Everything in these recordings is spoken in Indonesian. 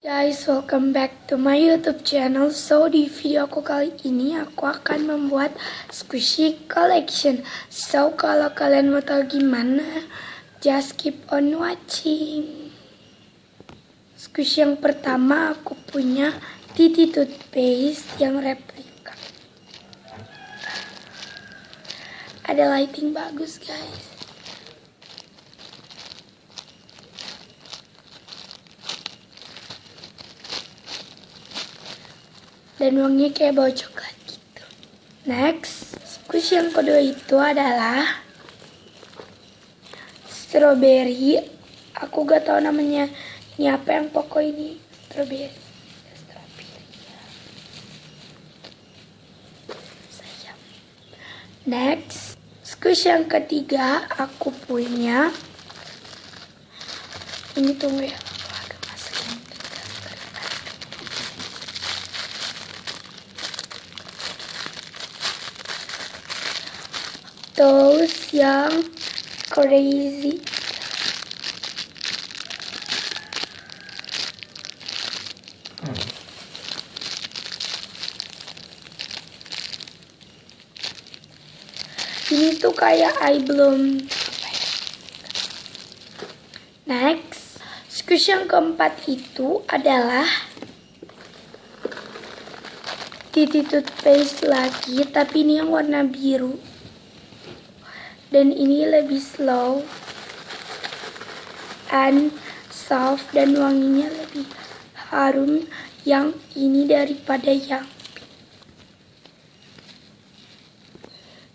Guys, welcome back to my YouTube channel. So di video aku kali ini aku akan membuat squishy collection. So kalau kalian mau tahu gimana, just keep on watching. Squishy yang pertama aku punya Titi toothpaste yang replika. Ada lighting bagus guys. Dan wanginya kayak bau coklat gitu. Next, squish yang kedua itu adalah strawberry. Aku gak tahu namanya ini apa, yang pokok ini strawberry. Sayang. Next, squish yang ketiga aku punya ini, tunggu ya. Those yang crazy. Ini tuh kayak eye bloom. Next, squish yang keempat itu adalah Titi toothpaste lagi, tapi ini yang warna biru. Dan ini lebih slow and soft dan wanginya lebih harum yang ini daripada yang pink.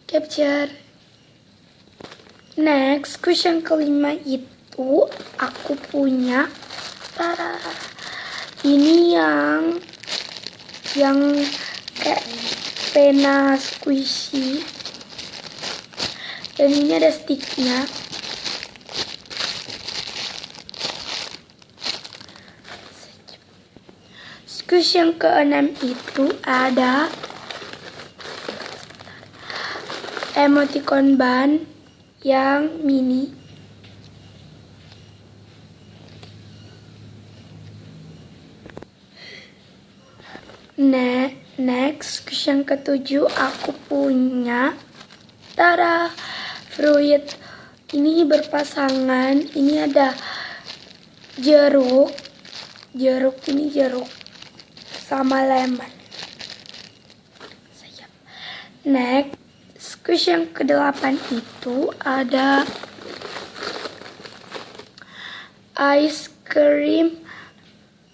Capture. Next, squish yang kelima itu aku punya ini yang kayak pena squishy. Dan ini ada sticknya. Squish yang keenam itu ada emoticon ban yang mini. Next, squish yang ketujuh aku punya fruit. Ini berpasangan. Ini ada jeruk ini jeruk sama lemon. Next, squish yang ke-8 itu ada ice cream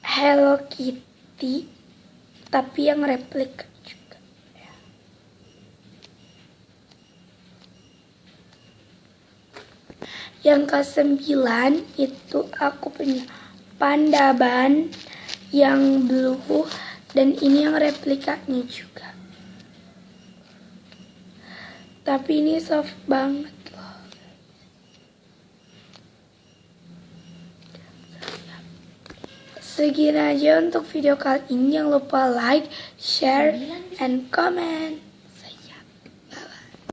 Hello Kitty, tapi yang replika juga. Yang ke-9 itu aku punya panda ban yang blue, dan ini yang replikanya juga. Tapi ini soft banget loh. Segini aja untuk video kali ini. Jangan lupa like, share, and comment.